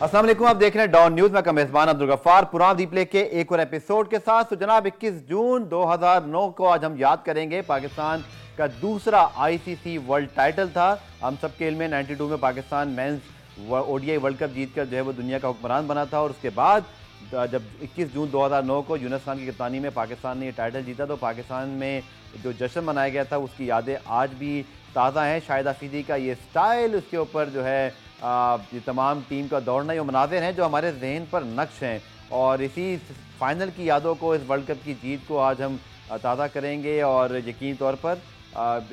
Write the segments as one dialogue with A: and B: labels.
A: अस्सलाम वालेकुम, आप देख रहे हैं डॉन न्यूज में का मेजबान अब्दुल गफ्फार पुरान रिप्ले के एक और एपिसोड के साथ। तो जनाब 21 जून 2009 को आज हम याद करेंगे। पाकिस्तान का दूसरा आईसीसी वर्ल्ड टाइटल था। हम सब के इल्म में 92 में Pakistan men's ODI world cup जीतकर जो है वो दुनिया का हुक्मरान बना था। और उसके बाद जब 21 जून 2009 को यूनुस खान की कप्तानी में पाकिस्तान ने ये टाइटल जीता तो पाकिस्तान में जो जश्न मनाया गया था उसकी यादें आज भी ताज़ा हैं। शाहिद आफरीदी का ये स्टाइल, उसके ऊपर जो है ये तमाम टीम का दौड़ना, ये मनाज़िर हैं जो हमारे जहन पर नक्श हैं। और इसी फाइनल की यादों को, इस वर्ल्ड कप की जीत को आज हम ताज़ा करेंगे। और यकीनी तौर पर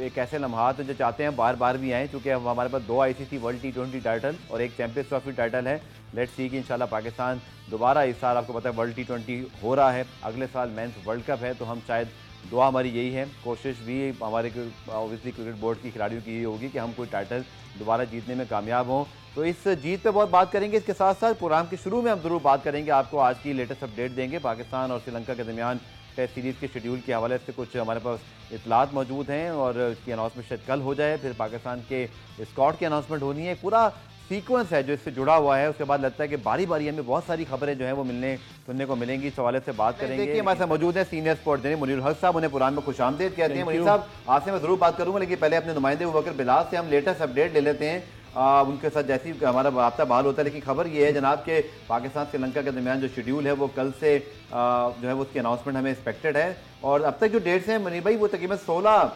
A: एक ऐसे लम्हात जो चाहते हैं बार बार भी आएँ, क्योंकि हमारे पास 2 आईसीसी वर्ल्ड T20 टाइटल और एक चैंपियंस ट्रॉफी टाइटल है। लेट्स सी कि इंशाल्लाह पाकिस्तान दोबारा इस साल, आपको पता है वर्ल्ड T20 हो रहा है, अगले साल मेंस वर्ल्ड कप है, तो हम शायद दुआ हमारी यही है, कोशिश भी हमारे ऑब्वियसली क्रिकेट बोर्ड की खिलाड़ियों की यही होगी कि हम कोई टाइटल दोबारा जीतने में कामयाब हों। तो इस जीत पे बहुत बात करेंगे। इसके साथ साथ प्रोग्राम के शुरू में हम जरूर बात करेंगे, आपको आज की लेटेस्ट अपडेट देंगे। पाकिस्तान और श्रीलंका के दरमियान टेस्ट सीरीज़ के शेड्यूल के हवाले से कुछ हमारे पास इतलात मौजूद हैं और इसकी अनाउंसमेंट शायद कल हो जाए। फिर पाकिस्तान के स्क्वाड की अनाउंसमेंट होनी है। पूरा सीक्वेंस है जो इससे जुड़ा हुआ है। उसके बाद लगता है कि बारी बारी हमें बहुत सारी खबरें जो हैं वो मिलने सुनने को मिलेंगी। इस हवाले से बात करेंगे। देखिए हमारे साथ मौजूद है सीनियर स्पोर्ट्स जर्नलिस्ट मुनीर हक साहब, उन्हें पुरान में खुशामदीद कहते हैं। मुनीर साहब, आपसे मैं जरूर बात करूंगा, लेकिन पहले अपने नुमाइंदे अबूबकर बिलाल से हम लेटेस्ट अपडेट ले लेते हैं। उनके साथ जैसी हमारा राब्ता बहाल होता है। लेकिन खबर ये है जनाब के पाकिस्तान श्रीलंका के दरमियान जो शेड्यूल है वो कल से जो है वो उसकी अनाउंसमेंट हमें एक्सपेक्टेड है। और अब तक जो डेट्स हैं मनीर भाई वो तकरीबन 16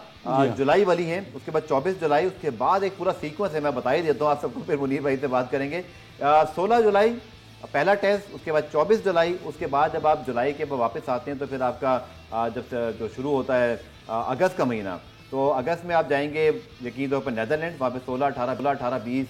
A: जुलाई वाली हैं, उसके बाद 24 जुलाई, उसके बाद एक पूरा सीक्वेंस है, मैं बता ही देता हूँ आप सबको, फिर मुनीर भाई से बात करेंगे। 16 जुलाई पहला टेस्ट, उसके बाद 24 जुलाई, उसके बाद जब आप जुलाई के वापस आते हैं तो फिर आपका जब जो शुरू होता है अगस्त का महीना, तो अगस्त में आप जाएंगे यकीन तौर पर नेदरलैंड, वहाँ पे 16, 18, 20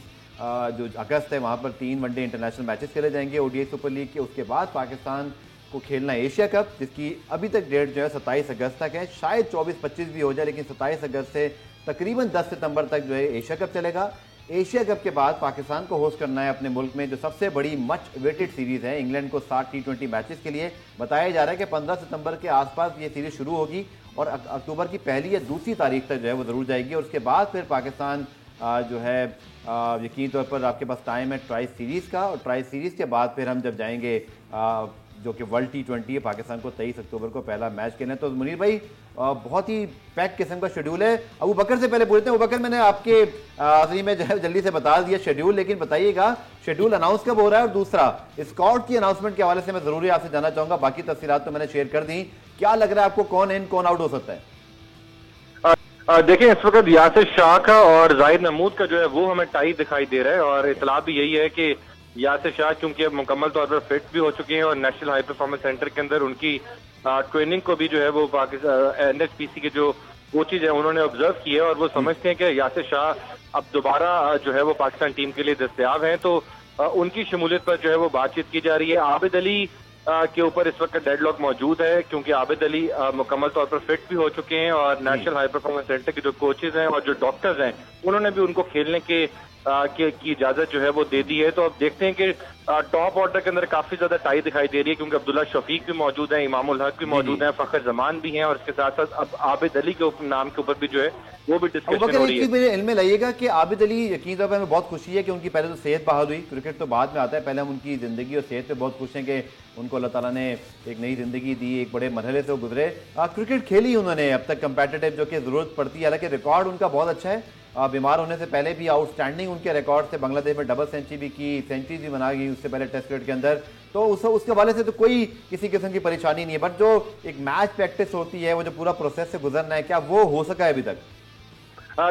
A: जो अगस्त है वहाँ पर 3 वनडे इंटरनेशनल मैचेस खेले जाएंगे ओडीआई सुपर लीग के। उसके बाद पाकिस्तान को खेलना एशिया कप, जिसकी अभी तक डेट जो है 27 अगस्त तक है, शायद 24-25 भी हो जाए, लेकिन 27 अगस्त से तकरीबन 10 सितंबर तक जो है एशिया कप चलेगा। एशिया कप के बाद पाकिस्तान को होस्ट करना है अपने मुल्क में जो सबसे बड़ी मच वेटेड सीरीज़ है इंग्लैंड को 60 T20 मैचेस के लिए। बताया जा रहा है कि 15 सितंबर के आसपास ये सीरीज़ शुरू होगी और अक्टूबर की पहली या दूसरी तारीख तक जो है वो ज़रूर जाएगी। और उसके बाद फिर पाकिस्तान जो है यकीनी तौर पर आपके पास टाइम है ट्राई सीरीज़ का, और ट्राई सीरीज़ के बाद फिर हम जब जाएंगे जो कि वर्ल्ड T20 है, पाकिस्तान को 23 अक्टूबर को पहला मैच खेलना है। तो मुनीर भाई बहुत ही पैक किस्म का शेड्यूल है। अबू बकर से पहले पूछते हैं, अबू बकर मैंने आपके असली में जो है जल्दी से बता दिया शेड्यूल, लेकिन बताइएगा शेड्यूल अनाउंस कब हो रहा है, और दूसरा स्क्वाड की अनाउंसमेंट के हवाले से मैं जरूरी आपसे जानना चाहूंगा। बाकी तफसीलात तो मैंने शेयर कर दी, क्या लग रहा है आपको कौन इन कौन आउट हो सकता है?
B: देखिए इस वक्त यासिर शाह का और जाहिद महमूद का जो है वो हमें टाई दिखाई दे रहा है, और इतला भी यही है कि यासिर शाह चूंकि अब मुकम्मल तौर पर फिट भी हो चुके हैं और नेशनल हाई परफॉर्मेंस सेंटर के अंदर उनकी ट्रेनिंग को भी जो है वो पाकिस्तान NHPC के जो कोचेज हैं उन्होंने ऑब्जर्व किया है और वो समझते हैं कि यासिर शाह अब दोबारा जो है वो पाकिस्तान टीम के लिए दस्तयाब हैं। तो उनकी शमूलियत पर जो है वो बातचीत की जा रही है। आबिद अली के ऊपर इस वक्त डेडलॉक मौजूद है, क्योंकि आबिद अली मुकम्मल तौर पर फिट भी हो चुके हैं और नेशनल हाई परफॉर्मेंस सेंटर के जो कोचेज हैं और जो डॉक्टर्स हैं उन्होंने भी उनको खेलने की इजाजत जो है वो दे दी है। तो अब देखते हैं कि टॉप ऑर्डर के अंदर काफी ज्यादा टाई दिखाई दे रही है, क्योंकि अब्दुल्ला शफीक भी मौजूद है, इमामुल हक भी मौजूद है, फखर जमान भी हैं, और इसके साथ साथ अब आबिद अली के नाम के ऊपर भी जो है वो भी डिस्कशन हो रही है।
A: मेरे इल्म में लाइएगा कि आबिद अली, यकीन तौर पर हमें बहुत खुशी है कि उनकी पहले तो सेहत बहाल हुई, क्रिकेट तो बाद में आता है, पहले हम उनकी जिंदगी और सेहत पे बहुत खुश हैं कि उनको अल्लाह ताला ने एक नई जिंदगी दी, एक बड़े मरहले से वो गुजरे। क्रिकेट खेली उन्होंने अब तक कंपेटिटिव जो कि जरूरत पड़ती है, हालांकि रिकॉर्ड उनका बहुत अच्छा है, बीमार होने से पहले भी आउटस्टैंडिंग उनके रिकॉर्ड थे, बांग्लादेश में डबल सेंचुरी भी की, सेंचुरी भी बना गई उससे पहले टेस्ट क्रिकेट के अंदर, तो उसके हवाले से तो कोई किसी किस्म की परेशानी नहीं है। बट जो एक मैच प्रैक्टिस होती है, वो जो पूरा प्रोसेस से गुजरना है, क्या वो हो सका है अभी तक?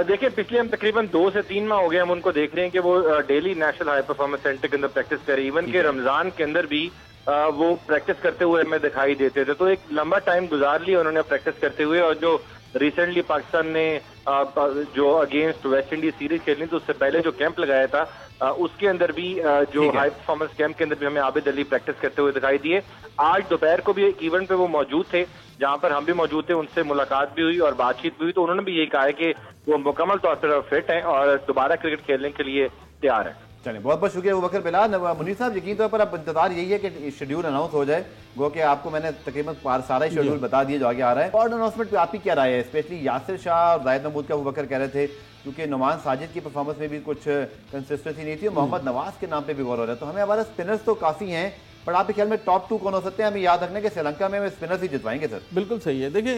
B: देखिए पिछले हम तकरीबन 2 से 3 माह हो गए हम उनको देख रहे हैं कि वो daily national high performance centre के अंदर प्रैक्टिस करें, इवन के रमजान के अंदर भी वो प्रैक्टिस करते हुए हमें दिखाई देते थे। तो एक लंबा टाइम गुजार लिया उन्होंने प्रैक्टिस करते हुए, और जो रिसेंटली पाकिस्तान ने जो अगेंस्ट वेस्ट इंडीज सीरीज खेलनी तो उससे पहले जो कैंप लगाया था उसके अंदर भी जो हाई परफॉर्मेंस कैंप के अंदर भी हमें आबिद अली प्रैक्टिस करते हुए दिखाई दिए। आज दोपहर को भी एक इवेंट पे वो मौजूद थे जहां पर हम भी मौजूद थे, उनसे मुलाकात भी हुई और बातचीत भी हुई, तो उन्होंने भी यही कहा है कि वो मुकम्मल तौर पर फिट हैं और दोबारा क्रिकेट खेलने के लिए तैयार है।
A: चलिए बहुत बहुत शुक्रिया अबू बकर बिलाल। मुनीर साहब, यकीन तौर पर अब इंतजार यही है कि शेड्यूल अनाउंस हो जाए, गो कि आपको मैंने तकरीबन सारा ही शेड्यूल बता दिया जो आगे आ रहा है। और अनाउंसमेंट पे आपकी क्या राय है, स्पेशली यासिर शाह और जाहिद महमूद का अबू बकर कह रहे थे क्योंकि नुमान साजिद की परफॉर्मेंस में भी कुछ कंसिस्टेंसी नहीं थी और मोहम्मद नवाज के नाम पे भी गौर हो रहा है। तो हमें हमारे स्पिनर्स तो काफ़ी हैं, पर आपके ख्याल में टॉप 2 कौन हो सकते हैं? हमें याद रखना है कि श्रीलंका में स्पिनर्स ही जितवाएंगे सर।
C: बिल्कुल सही है। देखिए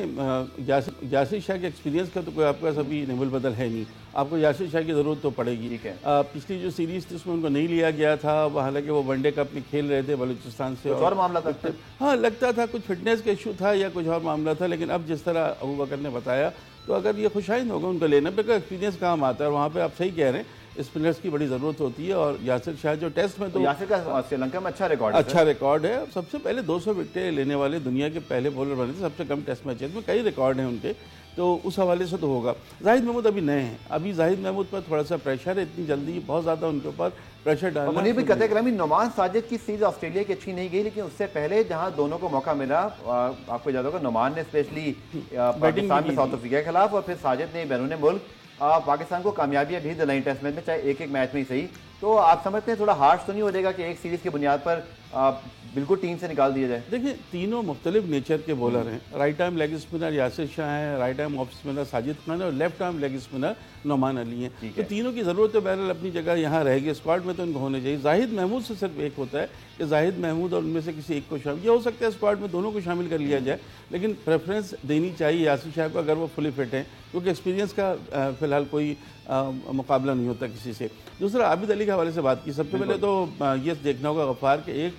C: यासिर शाह के एक्सपीरियंस का तो कोई आपके पास अभी निवल बदल है नहीं, आपको यासिर शाह की ज़रूरत तो पड़ेगी।
A: ठीक है।
C: पिछली जो सीरीज़ थी उसमें उनको नहीं लिया गया था, हालांकि वो वनडे कप में खेल रहे थे बलूचिस्तान से,
A: और मामला था।
C: हाँ, लगता था कुछ फिटनेस का इशू था या कुछ और मामला था, लेकिन अब जिस तरह अबू बकर ने बताया तो अगर ये खुशाइन होगा उनका लेना पे, एक्सपीरियंस काम आता है और वहाँ पे आप सही कह रहे हैं स्पिनर्स की बड़ी ज़रूरत होती है। और यासिर शाह जो टेस्ट में तो
A: यासिर का श्रीलंका में अच्छा
C: रिकॉर्ड है। सबसे पहले 200 विकेटें लेने वाले दुनिया के पहले बॉलर बने थे, सबसे कम टेस्ट मैचेस में, कई रिकॉर्ड हैं उनके, तो उस हवाले से तो होगा। जाहिद महमूद अभी नए हैं, अभी जाहिद महमूद पर थोड़ा सा प्रेशर है, इतनी जल्दी बहुत ज़्यादा उनके ऊपर प्रेशर डालना।
A: मुझे भी कहते हैं नुमान साजिद की सीरीज ऑस्ट्रेलिया की अच्छी नहीं गई, लेकिन उससे पहले जहां दोनों को मौका मिला, आपको याद होगा नुमान ने स्पेशली पाकिस्तान में साउथ अफ्रीका के खिलाफ और फिर साजिद ने बैरून मुल्क पाकिस्तान को कामयाबियां भी दिलाई टेस्ट मैच में, चाहे एक एक मैच में ही सही। तो आप समझते हैं थोड़ा हार्श तो नहीं हो जाएगा कि एक सीरीज की बुनियाद पर बिल्कुल टीम से निकाल दिया जाए?
C: देखिए तीनों मुख्तलिफ नेचर के बॉलर हैं। Right arm leg spinner Yasir Shah हैं, right arm off spinner Sajid Khan है और left arm leg spinner Numan Ali हैं। तो तीनों की ज़रूरत है बहरहाल अपनी जगह यहाँ रहेगी, स्क्वाड में तो इनको होने चाहिए। जाहिद महमूद से सिर्फ एक होता है कि जाहिद महमूद और उनमें से किसी एक को शामिल, ये हो सकता है स्क्वाड में दोनों को शामिल कर लिया जाए, लेकिन प्रेफरेंस देनी चाहिए यासिर शाह को अगर वो फुली फिट हैं, क्योंकि एक्सपीरियंस का फिलहाल कोई मुकाबला नहीं होता किसी से। दूसरा आबिद अली के हवाले से बात की, सबसे पहले तो ये देखना होगा गफ़ार के एक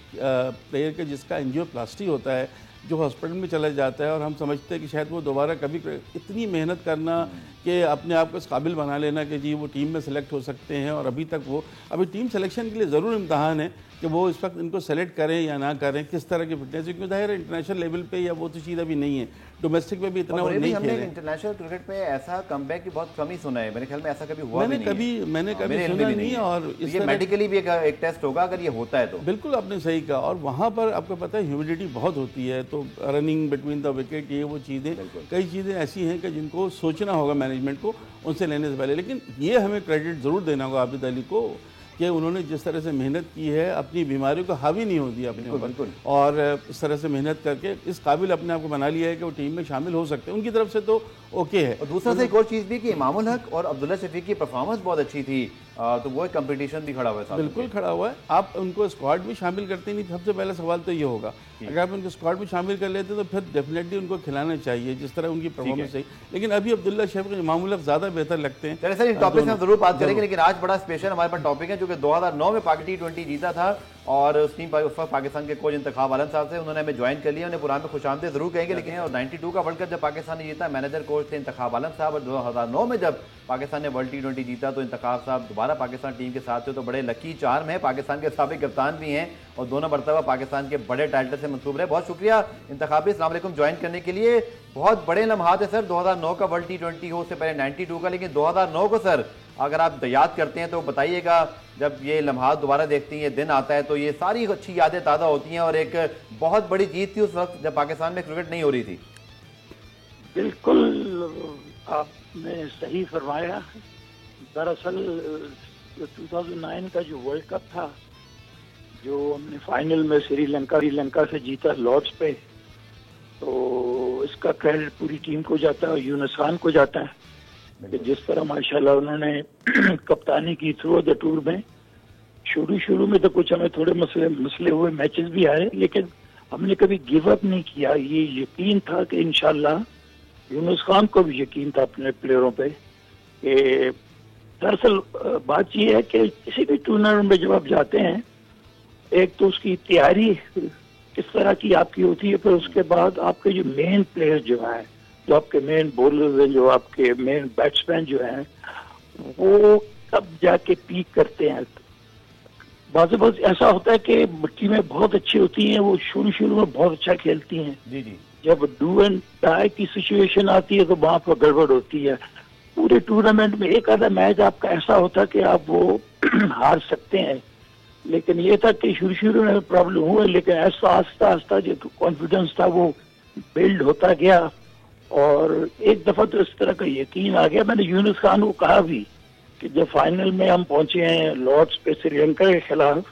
C: प्लेयर के जिसका एंजियोप्लास्टी होता है, जो हॉस्पिटल में चला जाता है और हम समझते हैं कि शायद वो दोबारा कभी इतनी मेहनत करना कि अपने आप को इस काबिल बना लेना कि जी वो टीम में सेलेक्ट हो सकते हैं, और अभी टीम सिलेक्शन के लिए ज़रूर इम्तहान है कि वो इस वक्त इनको सेलेक्ट करें या ना करें, किस तरह की फिटनेस, क्योंकि जाहिर है इंटरनेशनल लेवल पे या वो तो चीज़ अभी नहीं है, डोमेस्टिक में भी इतना वो नहीं खेले।
A: इंटरनेशनल क्रिकेट में ऐसा कमबैक की बहुत कम ही सुना है, मेरे ख्याल में ऐसा कभी हुआ
C: मैंने कभी सुना नहीं है। और
A: ये मेडिकली भी एक टेस्ट होगा अगर ये होता है तो।
C: बिल्कुल आपने सही कहा, और वहाँ पर आपको पता है ह्यूमिडिटी बहुत होती है, तो रनिंग बिटवीन द विकेट, ये वो चीज़ें, कई चीज़ें ऐसी हैं कि जिनको सोचना होगा मैनेजमेंट को उनसे लेने से पहले। लेकिन ये हमें क्रेडिट ज़रूर देना होगा आबिद अली को कि उन्होंने जिस तरह से मेहनत की है, अपनी बीमारियों को हावी नहीं हो दिया अपने ऊपर, और इस तरह से मेहनत करके इस काबिल अपने आप को बना लिया है कि वो टीम में शामिल हो सकते हैं, उनकी तरफ से तो ओके है।
A: और दूसरा से एक और चीज़ भी कि इमामुल हक और अब्दुल्ला शफीक की परफॉर्मेंस बहुत अच्छी थी, तो वो एक कंपटीशन भी खड़ा हुआ है।
C: बिल्कुल खड़ा हुआ है। आप उनको स्क्वाड में शामिल करते नहीं, सबसे पहला सवाल तो ये होगा, अगर आप उनको स्क्वाड में शामिल कर लेते तो फिर डेफिनेटली उनको खिलाना चाहिए जिस तरह उनकी परफॉर्मेंस है। लेकिन अभी अब्दुल्ला शफीक इमामुल हक ज़्यादा बेहतर लगते हैं।
A: चलिए सर, इस टॉपिक में हम जरूर बात करेंगे, लेकिन आज बड़ा स्पेशल हमारे पास टॉपिक है, जो कि 2009 में पाक T20 जीता था और उस टीम पाकिस्तान के कोच इंतखाब आलम साहब से उन्होंने हमें ज्वाइन कर लिया, उन्हें पुराने में खुशामदीद जरूर कहेंगे। लेकिन और 92 का वर्ल्ड कप जब पाकिस्तान ने जीता, मैनेजर कोच थे इंतखाब आलम साहब, और 2009 में जब पाकिस्तान ने वर्ल्ड T20 जीता तो इंतखाब साहब दोबारा पाकिस्तान टीम के साथ थे, तो बड़े लकी चार्म है। पाकिस्तान के साबिक कप्तान भी हैं और दोनों मरतबा पाकिस्तान के बड़े टाइटल से मंसूब रहे। बहुत शुक्रिया इंतखाबी, अस्सलाम वालेकुम, ज्वाइन करने के लिए। बहुत बड़े लम्हात है सर, 2009 का वर्ल्ड T20 हो, उससे पहले 92 का, लेकिन 2009 को सर अगर आप याद करते हैं तो बताइएगा, जब ये लम्हात दोबारा देखती हैं, दिन आता है तो ये सारी अच्छी यादें ताज़ा होती हैं, और एक बहुत बड़ी जीत थी उस वक्त जब पाकिस्तान में क्रिकेट नहीं हो रही थी।
D: बिल्कुल आपने सही फरमाया। दरअसल 2009 का जो वर्ल्ड कप था, जो हमने फाइनल में श्रीलंका से जीता लॉर्ड्स पे, तो इसका क्रेडिट पूरी टीम को जाता है और यूनुस खान को जाता है कि जिस तरह माशाल्लाह उन्होंने कप्तानी की थ्रू द टूर में। शुरू में तो कुछ हमें थोड़े मसले हुए, मैचेस भी आए, लेकिन हमने कभी गिव अप नहीं किया। ये यकीन था कि इंशाल्लाह, यूनुस खान को भी यकीन था अपने प्लेयरों पे कि दरअसल बात यह है कि किसी भी टूर्नामेंट में जब आप जाते हैं, एक तो उसकी तैयारी किस तरह की आपकी होती है, फिर उसके बाद आपके जो मेन प्लेयर जो हैं, जो आपके मेन बॉलर्स हैं, जो आपके मेन बैट्समैन जो हैं, वो कब जाके पीक करते हैं। बाज़ ऐसा होता है कि टीमें बहुत अच्छी होती हैं, वो शुरू में बहुत अच्छा खेलती हैं,
A: जी। जब
D: डू एंड डाई की सिचुएशन आती है तो वहां पर गड़बड़ होती है। पूरे टूर्नामेंट में एक आधा मैच आपका ऐसा होता है कि आप वो हार सकते हैं, लेकिन ये था कि शुरू में प्रॉब्लम हुआ, लेकिन ऐसा आस्ता जो कॉन्फिडेंस था वो बिल्ड होता गया, और एक दफा तो इस तरह का यकीन आ गया। मैंने यूनुस खान को कहा भी कि जब फाइनल में हम पहुंचे हैं लॉर्ड्स पे श्रीलंका के खिलाफ,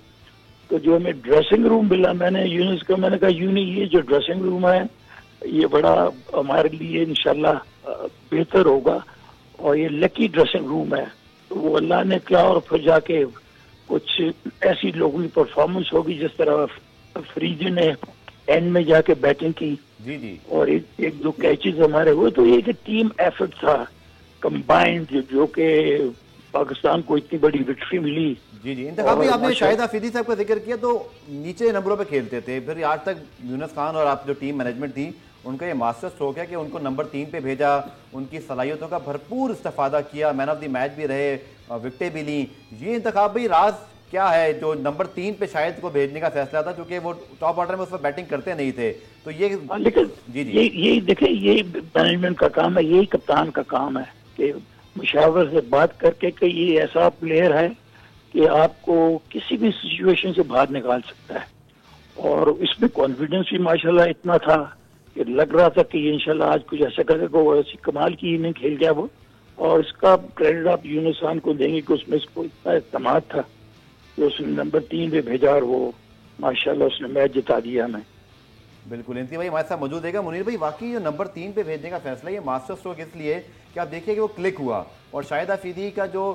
D: तो जो हमें ड्रेसिंग रूम मिला, मैंने यूनुस को मैंने कहा, ये जो ड्रेसिंग रूम है ये बड़ा हमारे लिए इंशाल्लाह बेहतर होगा। और ये लकी ड्रेसिंग रूम है, तो वो अल्लाह ने किया और फिर जाके कुछ ऐसी लोगों की परफॉर्मेंस होगी, जिस तरह फरीदी ने एंड में जाके बैटिंग की
A: जी जी,
D: और एक दो कैचेस हमारे हुए, तो ये टीम एफर्ट था कंबाइंड, जो कि पाकिस्तान को इतनी बड़ी विक्ट्री मिली।
A: जी जी। इंतखाबी आपने शाहिद आफरीदी साहब का जिक्र किया, तो नीचे नंबरों पे खेलते थे, फिर आज तक यूनुस खान और आप जो टीम मैनेजमेंट थी उनका ये मास्टर स्ट्रोक है कि उनको नंबर 3 पे भेजा, उनकी सलाहियतों का भरपूर इस्तेफादा किया, मैन ऑफ द मैच भी रहे, विकेटें भी ली। ये इंतखाबी राज क्या है जो नंबर 3 पे शाहिद को भेजने का फैसला था, क्योंकि वो टॉप ऑर्डर में उस पर बैटिंग करते नहीं थे, तो ये
D: लेकिन
A: जी जी,
D: ये देखिए, ये मैनेजमेंट का काम है, यही कप्तान का काम है कि मुशावर से बात करके कि ये ऐसा प्लेयर है कि आपको किसी भी सिचुएशन से बाहर निकाल सकता है, और इसमें कॉन्फिडेंस भी माशाल्लाह इतना था कि लग रहा था कि ये इंशाल्लाह आज कुछ ऐसा करेगा। वो ऐसी कमाल की इनिंग खेल गया वो, और इसका क्रेडिट आप यूनुस खान को देंगे कि उसमें इसको इतना एतमाद था कि उसने नंबर 3 पे भेजा और वो माशाल्लाह उसने मैच जिता दिया हमें।
A: बिल्कुल। इंती भाई हमारे साथ मौजूद है। मुनीर भाई, वाकई जो नंबर 3 पे भेजने का फैसला, ये मास्टर स्ट्रोक इसलिए कि आप देखिए कि वो क्लिक हुआ, और शाहिद आफरीदी का जो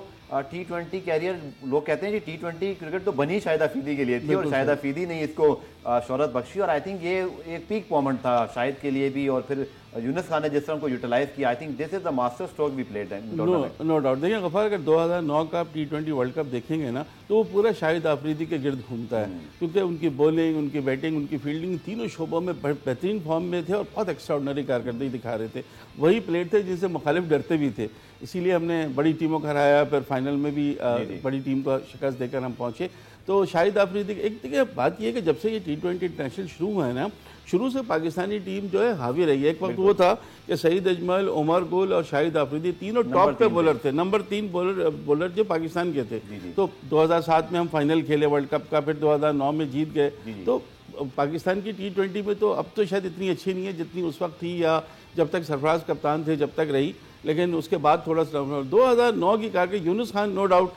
A: T20 कैरियर, लोग कहते हैं कि T20 क्रिकेट तो बनी शाहिद आफरीदी के लिए थी, और शाहिद आफरीदी ने इसको शोहरत बख्शी, और आई थिंक ये एक पीक मोमेंट था शाहिद के लिए भी, और फिर यूनुस खान ने जिस तरह उनको यूटिलाइज किया, I think this is the master stroke भी प्लेड है।
C: No doubt. देखिए गफार, अगर 2009 का T20 वर्ल्ड कप देखेंगे ना, तो वो पूरा शाहिद आफरीदी के गिर्द घूमता है, क्योंकि उनकी बॉलिंग, उनकी बैटिंग, उनकी फील्डिंग, तीनों शोबों में बेहतरीन फॉर्म में थे और बहुत एक्स्ट्राऑर्डिनरी कारकर्दगी दिखा रहे थे। वही प्लेयर थे जिनसे मुखालिफ डरते भी थे, इसीलिए हमने बड़ी टीमों को हराया, फिर फाइनल में भी बड़ी टीम को शिकस्त देकर हम पहुंचे। तो शाहिद आफरीदी, एक देखिए बात यह है कि जब से ये T20 इंटरनेशनल शुरू हुआ है ना, शुरू से पाकिस्तानी टीम जो है हावी रही है। एक वक्त वो था कि सईद अजमल, उमर गुल और शाहिद आफरीदी तीनों टॉप पे बॉलर थे, नंबर 3 बॉलर जो पाकिस्तान के थे। तो 2007 में हम फाइनल खेले वर्ल्ड कप का, फिर 2009 में जीत गए। तो पाकिस्तान की T20 में तो अब तो शायद इतनी अच्छी नहीं है जितनी उस वक्त थी, या जब तक सरफराज कप्तान थे जब तक रही, लेकिन उसके बाद थोड़ा सा 2009 की कारकिर्दी यूनुस खान नो डाउट,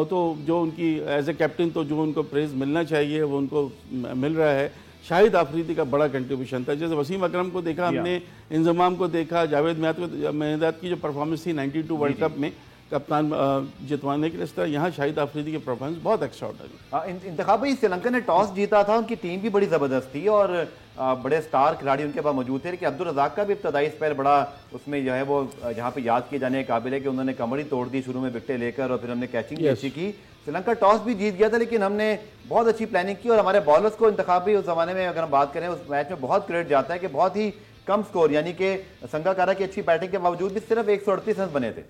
C: तो जो उनकी एज ए कैप्टन तो जो उनको प्रेज मिलना चाहिए वो उनको मिल रहा है। शाहिद आफरीदी का बड़ा कंट्रीब्यूशन था, जैसे वसीम अकरम को देखा हमने, इंजमाम को देखा, जावेद मेहदाद की जो परफॉर्मेंस थी 92 वर्ल्ड कप में कप्तान जितवाने के लिए, इस तरह यहाँ शाहिद आफरीदी की परफॉर्मेंस बहुत एक्स्ट्राऑर्डिनरी।
A: इंतखाबी श्रीलंका ने टॉस जीता था, उनकी टीम भी बड़ी ज़बरदस्त थी और बड़े स्टार खिलाड़ी उनके पास मौजूद थे, लेकिन अब्दुल रज़ाक का भी इब्तदाई स्पेल बड़ा उसमें जो है वो यहाँ पे याद किए जाने के काबिल है कि उन्होंने कमर ही तोड़ दी शुरू में विकेटें लेकर, और फिर हमने कैचिंग भी अच्छी की। श्रीलंका टॉस भी जीत गया था, लेकिन हमने बहुत अच्छी प्लानिंग की, और हमारे बॉलर्स को इंतखाबी उस ज़माने में अगर हम बात करें उस मैच में बहुत क्रेडिट जाता है कि बहुत ही कम स्कोर, यानी कि संगाकारा की अच्छी बैटिंग के बावजूद भी सिर्फ 138 रन बने थे।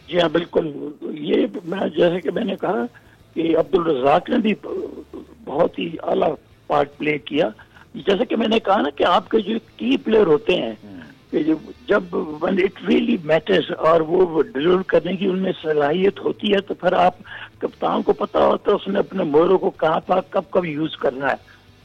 D: जी हाँ बिल्कुल, ये जैसे कि मैंने कहा कि अब्दुल रज़ाक ने भी बहुत ही आला पार्ट प्ले किया। जैसे कि मैंने कहा ना कि आपके जो की प्लेयर होते हैं कि जब व्हेन इट रियली मैटर्स और वो डिलीवर करने की उनमें सलाहियत होती है, तो फिर आप कप्तान को पता होता है उसने अपने मोहरों को कहाँ पर कब कब यूज करना है।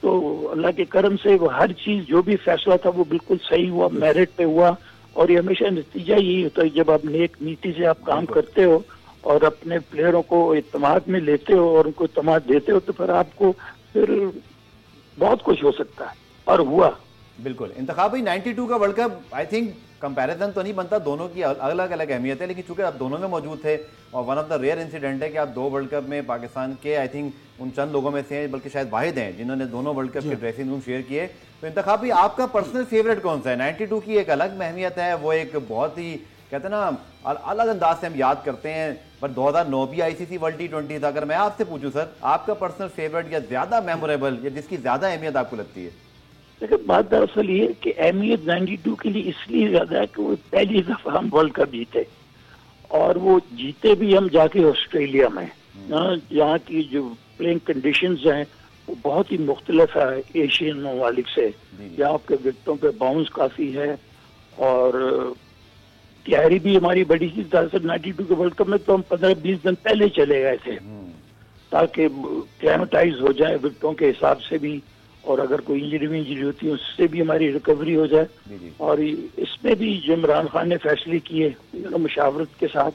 D: तो अल्लाह के करम से वो हर चीज जो भी फैसला था वो बिल्कुल सही हुआ, मेरिट पे हुआ, और ये हमेशा नतीजा यही होता है जब आप नेक नीति से आप काम करते हो और अपने प्लेयरों को इत्मीनान में लेते हो और उनको इत्मीनान देते हो, तो फिर आपको फिर बहुत कुछ हो सकता है, और हुआ।
A: बिल्कुल। इंतखाबी 92 का world cup, I think comparison तो नहीं बनता, दोनों की अलग अलग अहमियत है, लेकिन चूंकि आप दोनों में मौजूद थे और one of the rare incident है कि आप 2 वर्ल्ड कप में पाकिस्तान के आई थिंक उन चंद लोगों में से हैं, बल्कि शायद वाहिद हैं जिन्होंने दोनों वर्ल्ड कप के ड्रेसिंग रूम शेयर किए। तो इंतखाबी आपका पर्सनल फेवरेट कौन सा है? 92 की एक अलग अहमियत है, वो एक बहुत ही कहते हैं ना अलग अंदाज से हम याद करते हैं, पर 2009 भी ICC वर्ल्ड T20 था। अगर मैं आपसे पूछूं सर, आपका पर्सनल फेवरेट या ज्यादा मेमोरेबल या जिसकी ज्यादा अहमियत आपको लगती है?
D: देखिए बात दरअसल ये कि अहमियत 92 के लिए इसलिए ज्यादा है कि वो पहली दफा हम वर्ल्ड कप जीते, और वो जीते भी हम जाके ऑस्ट्रेलिया में, यहाँ की जो प्लेइंग कंडीशंस हैं वो बहुत ही मुख्तलिफ है एशियन ममालिक से। यहाँ आपके विकेटों पे बाउंस काफी है, और तैयारी भी हमारी बड़ी थी। दरअसल 92 के वर्ल्ड कप में तो हम 15-20 दिन पहले चले गए थे ताकि क्लाइमेटाइज हो जाए विकेटों के हिसाब से भी, और अगर कोई इंजरी होती है उससे भी हमारी रिकवरी हो जाए। और इसमें भी जो इमरान खान ने फैसले किए मुशावरत के साथ,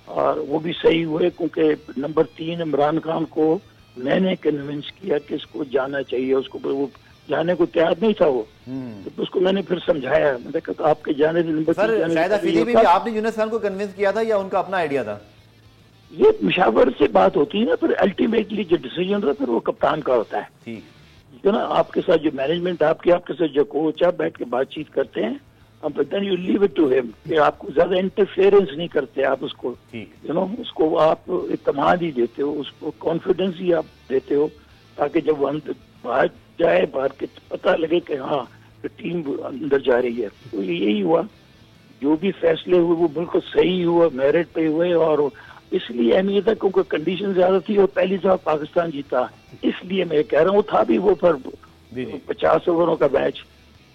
D: और वो भी सही हुए, क्योंकि नंबर 3 इमरान खान को मैंने कन्विंस किया कि इसको जाना चाहिए, उसको वो जाने को तैयार नहीं था वो। तो उसको मैंने फिर समझाया, मैंने कहा तो आपके जाने से नंबर
A: सर
D: जाने
A: शायद
D: से
A: अफरीदी भी आपने यूनुस खान को कन्विंस किया था या उनका अपना आइडिया था?
D: ये मुशावरत से बात होती है ना, फिर अल्टीमेटली जो डिसीजन होता है फिर वो कप्तान का होता है,
A: ठीक
D: है ना। आपके साथ जो मैनेजमेंट, आपके साथ जो कोच, आप बैठ के बातचीत करते हैं, अब then you leave it to him, कि आपको ज्यादा इंटरफेरेंस नहीं करते आप उसको,
A: ठीक
D: यू नो, उसको आप इत्मीनान ही देते हो, उसको कॉन्फिडेंस ही आप देते हो, ताकि जब वो बाहर जाए, बाहर के पता लगे कि हाँ टीम अंदर जा रही है। तो यही हुआ, जो भी फैसले हुए वो बिल्कुल सही हुआ, मेरिट पे हुए, और इसलिए अहमियत है क्योंकि कंडीशन ज्यादा थी और पहली दफा पाकिस्तान जीता, इसलिए मैं कह रहा हूँ। था भी वो पर 50 ओवरों का मैच,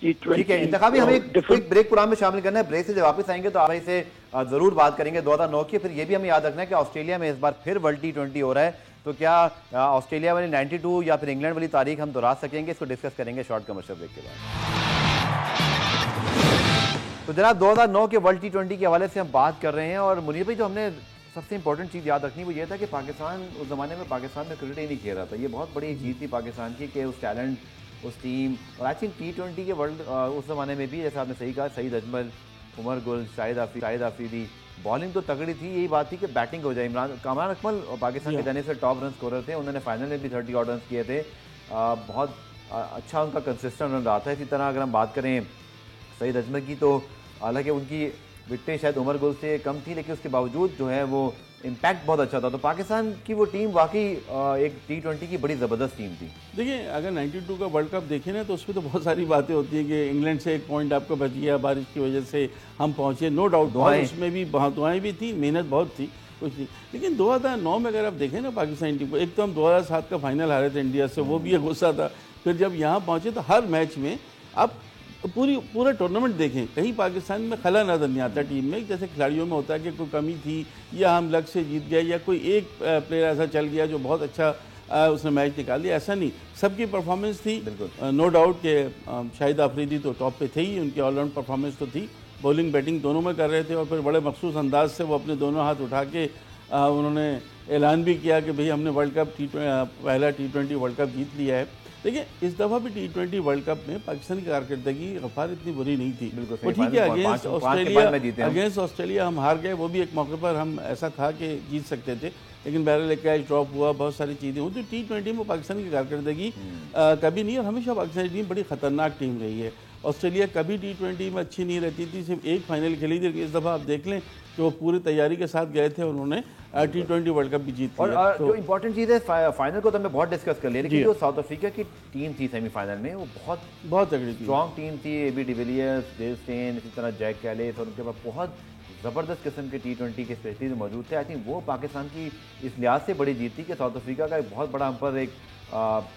A: ठीक है। इंतखाबी हमें एक क्विक ब्रेक प्रोग्राम में शामिल करना है। ब्रेक से जब वापस आएंगे तो आप इसे जरूर बात करेंगे 2009 की। फिर ये भी हमें याद रखना है कि ऑस्ट्रेलिया में इस बार फिर वर्ल्ड T20 हो रहा है, तो क्या ऑस्ट्रेलिया वाली 92 या फिर इंग्लैंड वाली तारीख हम दोहरा सकेंगे? इसको डिस्कस करेंगे शॉर्ट कमर्शियल ब्रेक के बाद। तो जनाब 2009 के वर्ल्ड T20 के हवाले से हम बात कर रहे हैं, और मुनीर भाई जो हमने सबसे इंपॉर्टेंट चीज़ याद रखनी वो ये था कि पाकिस्तान उस ज़माने में पाकिस्तान में क्रिकेट ही नहीं खेल रहा था। ये बहुत बड़ी जीत थी पाकिस्तान की कि उस टैलेंट, उस टीम, और आई थिंक T20 के वर्ल्ड उस ज़माने में भी, जैसे आपने सही कहा, सईद अजमल, उमर गुल, शाहिद आफरीदी, बॉलिंग तो तगड़ी थी। यही बात थी कि बैटिंग हो जाए। कामरान अकमल पाकिस्तान के जाने से टॉप रन स्कोरर थे, उन्होंने फाइनल में भी 30 ऑड रन किए थे। बहुत अच्छा उनका कंसिस्टेंट रन रहा था। इसी तरह अगर हम बात करें सईद अजमल की, तो हालांकि उनकी विकेटें शायद उमर गुल से कम थी, लेकिन उसके बावजूद जो है वो इम्पैक्ट बहुत अच्छा था। तो पाकिस्तान की वो टीम वाकई एक T20 की बड़ी ज़बरदस्त टीम थी।
C: देखिए, अगर 92 का वर्ल्ड कप देखें ना, तो उसमें तो बहुत सारी बातें होती हैं कि इंग्लैंड से एक पॉइंट आपको बच गया, बारिश की वजह से हम पहुंचे, नो डाउट। उसमें भी बहुत दुआएं भी थी, मेहनत बहुत थी, कुछ नहीं। लेकिन 2009 में अगर आप देखें ना पाकिस्तान टीम को, एक तो हम 2007 का फाइनल हारे थे इंडिया से, वो भी एक गुस्सा था। फिर जब यहाँ पहुँचे तो हर मैच में आप पूरा टूर्नामेंट देखें, कहीं पाकिस्तान में खला नजर नहीं आता टीम में। जैसे खिलाड़ियों में होता है कि कोई कमी थी, या हम लक से जीत गए, या कोई एक प्लेयर ऐसा चल गया जो बहुत अच्छा उसने मैच निकाल दिया, ऐसा नहीं। सबकी परफॉर्मेंस थी, नो डाउट कि शाहिद आफरीदी तो टॉप पे थे ही, उनकी ऑलराउंड परफॉर्मेंस तो थी, बॉलिंग बैटिंग दोनों में कर रहे थे। और फिर बड़े मखसूस अंदाज से वो अपने दोनों हाथ उठा के उन्होंने ऐलान भी किया कि भाई हमने वर्ल्ड कप पहला T20 वर्ल्ड कप जीत लिया है। देखिए, इस दफ़ा भी T20 वर्ल्ड कप में पाकिस्तान की कारकर्दगी गफ्फार इतनी बुरी नहीं थी। वो ठीक है, अगेंस्ट ऑस्ट्रेलिया हम हार गए, वो भी एक मौके पर हम ऐसा था कि जीत सकते थे, लेकिन बहरहाल एक कैच ड्रॉप हुआ, बहुत सारी चीज़ें हुई। तो T20 में पाकिस्तान की कारकर्दगी कभी नहीं, और हमेशा पाकिस्तानी टीम बड़ी ख़तरनाक टीम रही है। ऑस्ट्रेलिया कभी T20 में अच्छी नहीं रहती थी, सिर्फ एक फाइनल खेली थी। इस दफ़ा आप देख लें कि वो पूरी तैयारी के साथ गए थे, उन्होंने T20 वर्ल्ड कप भी जीत लिया।
A: और जो इंपॉर्टेंट चीज़ है, फाइनल को तो हमने बहुत डिस्कस कर लिया, लेकिन जो साउथ अफ्रीका की टीम थी सेमीफाइनल में, वो बहुत तगड़ी स्ट्रॉन्ग टीम थी। AB डिविलियर्स, डेल स्टेन, इसी तरह जैक कैलिस, और उनके पास बहुत ज़बरदस्त किस्म के T20 के स्पेशलिस्ट मौजूद थे। आई थिंक वो पाकिस्तान की इस लिहाज से बड़ी जीत थी कि साउथ अफ्रीका का एक बहुत बड़ा हम पर एक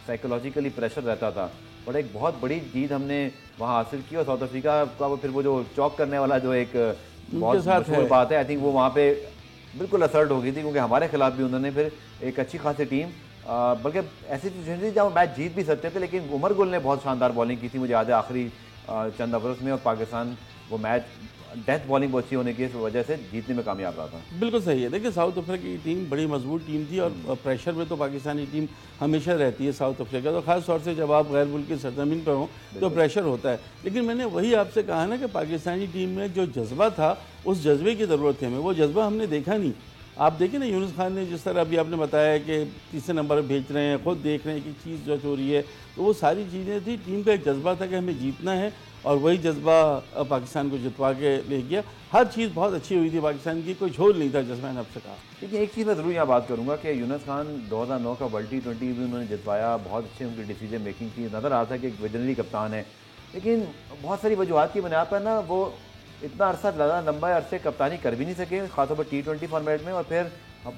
A: साइकोलॉजिकली प्रेशर रहता था, बट एक बहुत बड़ी जीत हमने वहाँ हासिल की। और साउथ अफ्रीका का फिर वो जो चौक करने वाला जो एक बहुत मशहूर बात है, आई थिंक वो वहाँ पे बिल्कुल असर्ट हो गई थी, क्योंकि हमारे खिलाफ भी उन्होंने फिर एक अच्छी खासी टीम, बल्कि ऐसी सिचुएशन थी जहाँ मैच जीत भी सकते थे, लेकिन उमर गुल ने बहुत शानदार बॉलिंग की थी, मुझे याद है आखिरी चंद ओवर्स में, और पाकिस्तान वो मैच डेथ बॉलिंग बहुत अच्छी होने की वजह से जीतने में कामयाब रहा था।
C: बिल्कुल सही है। देखिए, साउथ अफ्रीका की टीम बड़ी मजबूत टीम थी, और प्रेशर में तो पाकिस्तानी टीम हमेशा रहती है साउथ अफ्रीका, तो खास तौर से जब आप गैर मुल्क की सरजमीन पर हों तो प्रेशर होता है। लेकिन मैंने वही आपसे कहा ना कि पाकिस्तानी टीम में जो जज्बा था, उस जज्बे की ज़रूरत थी हमें, वो जज्बा हमने देखा नहीं। आप देखें ना, यूनुस खान ने जिस तरह अभी आपने बताया कि तीसरे नंबर पर भेज रहे हैं, खुद देख रहे हैं कि चीज़ जो हो रही है, तो वो सारी चीज़ें थी। टीम का एक जज्बा था कि हमें जीतना है, और वही जज्बा पाकिस्तान को जितवा के ले गया। हर चीज़ बहुत अच्छी हुई थी पाकिस्तान की, कोई झोल नहीं था, जैसे मैंने आपसे कहा।
A: देखिए, एक चीज़ मैं ज़रूर यहाँ बात करूँगा कि यूनुस खान 2009 का वर्ल्ड T20 भी उन्होंने जितवाया, बहुत अच्छे उनकी डिसीजन मेकिंग थी, नज़र आता है कि एक विजनरी कप्तान है, लेकिन बहुत सारी वजूहत की बुनियाद पर ना वो इतना अरसा ज़्यादा लंबा अरसे कप्तानी कर भी नहीं सके, खासतौर पर T20 फॉर्मेट में। और फिर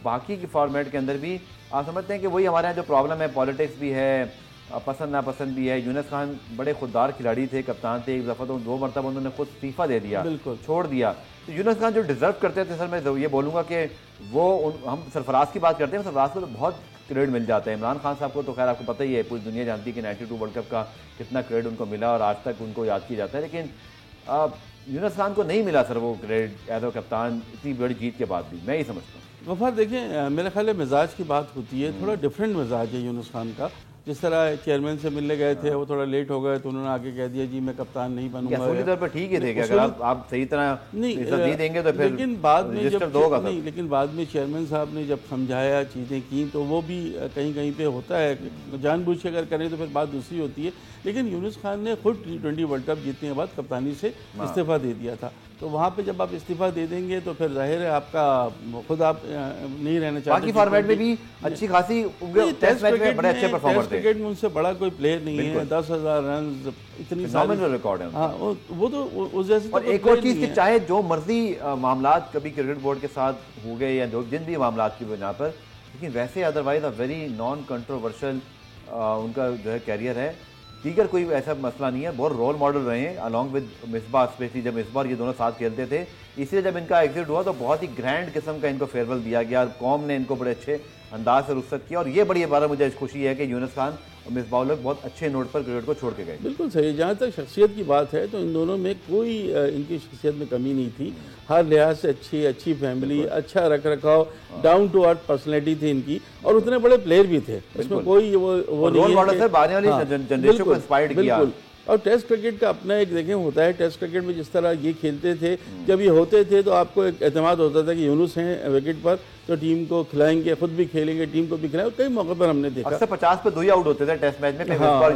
A: बाकी की फॉर्मेट के अंदर भी आप समझते हैं कि वही हमारे यहाँ जो प्रॉब्लम है, पॉलिटिक्स भी है, पसंद नापसंद भी है। यूनुस खान बड़े खुददार खिलाड़ी थे, कप्तान थे, एक दफ़ा तो 2 मरतबा उन्होंने खुद इस्तीफ़ा दे दिया, छोड़ दिया। तो यूनुस खान जो डिज़र्व करते थे, सर मैं ये बोलूँगा कि वो हम सरफराज की बात करते हैं, सरफराज को तो बहुत क्रेडिट मिल जाता है। इमरान खान साहब को तो खैर आपको पता ही है, पूरी दुनिया जानती है कि 92 वर्ल्ड कप का कितना क्रेडिट उनको मिला, और आज तक उनको याद किया जाता है। लेकिन यूनुस खान को नहीं मिला सर वो क्रेडिट एज अ कप्तान, इतनी बड़ी जीत के बाद भी, मैं ही समझता हूँ।
C: गफ्फार, देखिए, मेरे ख्याल में मिजाज की बात होती है, थोड़ा डिफरेंट मिजाज है यूनुस खान का। जिस तरह चेयरमैन से मिलने गए थे, वो थोड़ा लेट हो गए तो उन्होंने आके कह दिया जी मैं कप्तान नहीं बनूंगा।
A: असूली तौर पर ठीक ही थे कि अगर आप सही तरह इज्जत नहीं देंगे तो फिर
C: लेकिन बाद में जब
A: होगा
C: नहीं, लेकिन बाद में चेयरमैन साहब ने जब समझाया चीज़ें की तो वो भी कहीं कहीं पे होता है, जानबूझ के अगर करें तो फिर बात दूसरी होती है। लेकिन यूनुस खान ने खुद T20 वर्ल्ड कप जीतने के बाद कप्तानी से इस्तीफा दे दिया था, तो वहाँ पे जब आप इस्तीफा दे देंगे तो फिर जाहिर है आपका खुद आप नहीं रहना चाहते।
A: बाकी फॉर्मेट में भी अच्छी खासी टेस्ट मैच में बड़े अच्छे परफॉर्मर थे।
C: क्रिकेट में उनसे बड़ा कोई प्लेयर नहीं है, 10,000 रन इतनी
A: सारी रिकॉर्ड है।
C: हाँ, वो तो उस जैसे
A: और एक और चीज कि चाहे जो मर्जी मामलात कभी क्रिकेट बोर्ड के साथ हो गए या जिन भी मामलात की वजह पर, लेकिन वैसे otherwise a very non controversial उनका जो है कैरियर है। दीगर कोई ऐसा मसला नहीं है, बहुत रोल मॉडल रहे हैं अलॉन्ग विद मिसबा, स्पेशली जब मिसबा और ये दोनों साथ खेलते थे। इसलिए जब इनका एग्जिट हुआ तो बहुत ही ग्रैंड किस्म का इनको फेयरवेल दिया गया और कौम ने इनको बड़े अच्छे अंदाज से रुखसत किया। और ये बड़ी बात मुझे खुशी है कि यूनुस खान और मिसबा लोग बहुत अच्छे नोट पर क्रिकेट को छोड़ के गए।
C: बिल्कुल सही। जहाँ तक शख्सियत की बात है तो इन दोनों में कोई इनकी शख्सियत में कमी नहीं थी, हर लिहाज से अच्छी फैमिली, अच्छा रख रखाव, डाउन टू अर्थ पर्सनैलिटी थी इनकी, और उतने बड़े प्लेयर भी थे, इसमें कोई वो
A: रोल मॉडल से आने वाली जनरेशन को इंस्पायर्ड किया।
C: और टेस्ट क्रिकेट का अपना एक देखें होता है, टेस्ट क्रिकेट में जिस तरह ये खेलते थे, जब ये होते थे तो आपको एक एतमाद होता था कि यूनुस हैं विकेट पर तो टीम को खिलाएंगे, खुद भी खेलेंगे, टीम को भी खिलाएंगे। कई मौके पर हमने देखा
A: अक्सर 50 पे 2 ही आउट होते थे टेस्ट मैच में, फिर
C: हाँ,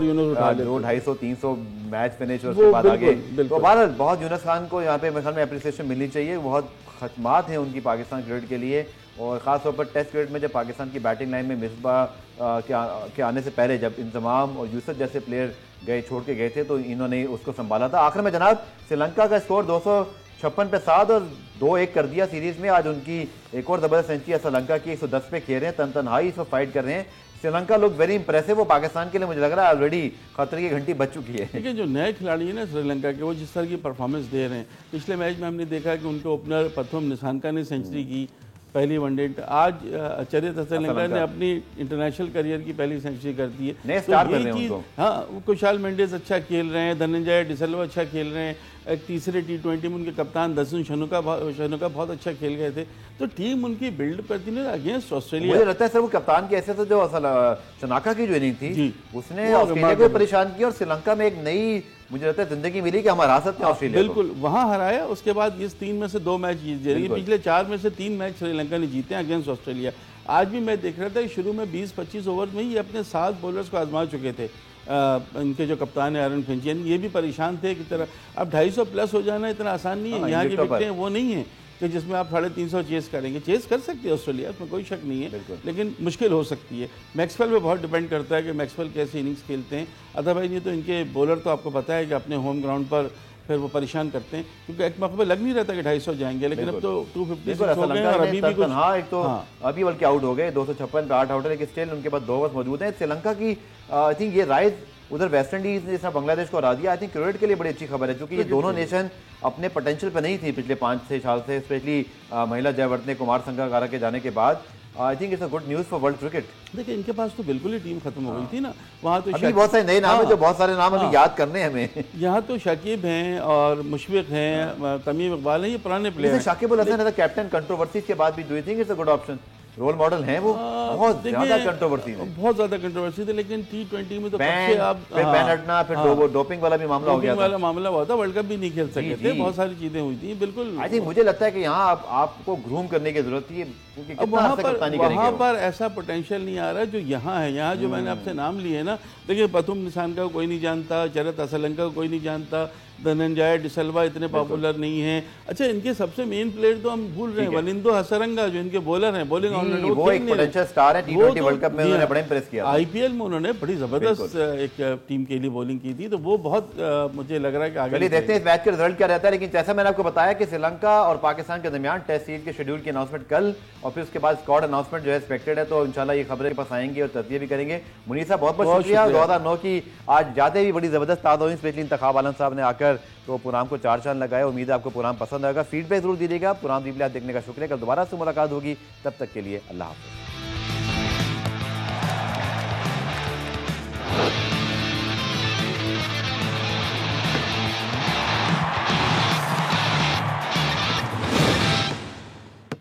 A: यूनुस 250-300 मैच फिनिश और उसके बाद आगे। तो भारत बहुत यूनुस खान को यहाँ पे मेरे में अप्रिसिएशन मिलनी चाहिए, बहुत खदमात हैं उनकी पाकिस्तान क्रिकेट के लिए। और ख़ासतौर पर टेस्ट क्रिकेट में जब पाकिस्तान की बैटिंग लाइन में मिसबा के आने से पहले जब इंतमाम और यूसुफ जैसे प्लेयर छोड़ के गए थे तो इन्होंने उसको संभाला था। आखिर में जनाब श्रीलंका का स्कोर 256 पे 7 और 2-1 कर दिया सीरीज में। आज उनकी एक और जबरदस्त सेंचुरी है श्रीलंका की, 110 पे खेल रहे हैं, तनहाई इस पर फाइट कर रहे हैं। श्रीलंका लोग वेरी इंप्रेसिव, वो पाकिस्तान के लिए मुझे लग रहा है ऑलरेडी खतरे की घंटी बज चुकी है।
C: लेकिन जो नए खिलाड़ी हैं ना श्रीलंका के, वो जिस तरह की परफॉर्मेंस दे रहे हैं, पिछले मैच में हमने देखा कि उनके ओपनर प्रथम निशानका ने सेंचुरी की, पहली वनडे। आज चरित श्रीलंका ने अपनी इंटरनेशनल करियर की पहली सेंचुरी कर दी है, तो ये चीज़ हाँ, कुशाल मेंडिस अच्छा खेल रहे हैं, धनंजय डिसल्वा अच्छा खेल रहे हैं, एक तीसरे T20 में उनके कप्तान दसुन शनुका बहुत अच्छा खेल गए थे, तो टीम उनकी बिल्ड करती है अगेंस्ट ऑस्ट्रेलिया।
A: मुझे लगता है सर वो कप्तान की ऐसे तो जो शनाका की जो इनिंग थी उसने ऑस्ट्रेलिया को परेशान किया और श्रीलंका में एक नई मुझे लगता है जिंदगी मिली कि हम हरा सकते हैं ऑस्ट्रेलिया।
C: बिल्कुल, वहां हराया, उसके बाद इस 3 में से 2 मैच जीत गए, पिछले 4 में से 3 मैच श्रीलंका ने जीते हैं अगेंस्ट ऑस्ट्रेलिया। आज भी मैं देख रहा था शुरू में 20-25 ओवर में ही अपने 7 बॉलर्स को आजमा चुके थे। इनके जो कप्तान है आरन फिंच, ये भी परेशान थे कि तरह अब 250 प्लस हो जाना इतना आसान नहीं है। यहाँ की विकेटें वो नहीं है कि जिसमें आप 350 चेस करेंगे। चेस कर सकते हैं ऑस्ट्रेलिया, उसमें कोई शक नहीं है, लेकिन मुश्किल हो सकती है। मैक्सवेल पे बहुत डिपेंड करता है कि मैक्सवेल कैसे इनिंग्स खेलते हैं। अदरवाइज ये तो इनके बॉलर तो आपको पता है कि अपने होम ग्राउंड पर फिर वो परेशान करते हैं, क्योंकि एक मौके पर लग नहीं रहता कि 250 जाएंगे, लेकिन अब तो 250 हो गए और अभी भी कुछ
A: अभी बल्कि आउट हो गए, 256 पे 8 आउट है, लेकिन स्टिल उनके पास 2 ओवर मौजूद हैं। श्रीलंका की आई थिंक ये राइज उधर वेस्ट इंडीज ने जिसने बांग्लादेश को हरा दिया, आई थिंक क्रिकेट के लिए बड़ी अच्छी खबर है, क्योंकि ये दोनों नेशन अपने पोटेंशियल पे नहीं थी पिछले 5-6 साल से, स्पेशली महिला जयवर्धने कुमार संगकारा के जाने के बाद। I think it's a good news for world cricket.
C: देखिए इनके पास तो बिल्कुल ही टीम खत्म हो गई थी ना, वहाँ तो
A: अभी बहुत सारे नए नाम हैं, जो बहुत सारे नाम अभी याद करने हैं हमें।
C: यहाँ तो शाकिब हैं और मुशफिक हैं, तमीम इकबाल हैं, ये पुराने प्लेयर हैं।
A: Shakib Al Hasan as a captain controversy के बाद भी do you think it's a good option? Role model हैं वो, बहुत ज्यादा कंट्रोवर्सी है,
C: बहुत ज्यादा कंट्रोवर्सी थी, लेकिन T20 में तो बैन
A: हटना, फिर डोपिंग वाला भी मामला हो गया था,
C: मामला हुआ था, वर्ल्ड कप भी नहीं खेल सके थे, बहुत सारी चीजें हुई थी। बिल्कुल,
A: आई थिंक मुझे लगता है कि यहाँ आपको ग्रूम करने की जरूरत है, क्योंकि
C: वहाँ पर ऐसा पोटेंशियल नहीं आ रहा जो यहाँ है। यहाँ जो मैंने आपसे नाम लिए ना, देखिए प्रथम निशानका को कोई नहीं जानता, चरित श्रीलंका को कोई नहीं जानता, धनंजय डिसल्वा इतने पॉपुलर नहीं है। अच्छा, इनके सबसे मेन प्लेयर तो हम भूल रहे हैं, वलिंदो हसरंगा जो इनके बॉलर हैं, बॉलिंग ऑलराउंडर,
A: वो एक पोटेंशियल स्टार है। T20 वर्ल्ड कप में उन्होंने बड़ा इंप्रेस किया,
C: IPL में उन्होंने बड़ी जबरदस्त एक टीम के लिए बॉलिंग की थी, तो वो बहुत मुझे लग रहा है कि आगे
A: देखते हैं इस मैच का रिजल्ट क्या रहता है। लेकिन जैसा मैंने आपको बताया कि श्रीलंका और पाकिस्तान के दरमियान टेस्ट सीरीज के शेड्यूल की अनाउंसमेंट कल और फिर उसके बाद स्क्वाड अनाउंसमेंट जो है एक्सपेक्टेड है, तो इंशाल्लाह ये खबरें पास आएंगी और तस्वीर भी करेंगे। मुनीर साहब बहुत बहुत शुक्रिया। 2009 की आज जाते भी बड़ी जबरदस्त ताद हुई, स्पेशली इंतखाब आलम साहब ने आकर तो प्रोग्राम को 4 चांद लगाए। उम्मीद है आपको प्रोग्राम पसंद आएगा, फीडबैक जरूर दीजिएगा। प्रोग्राम देखने का शुक्रिया, कल दोबारा से मुलाकात होगी, तब तक के लिए अल्लाह हाफ़िज़।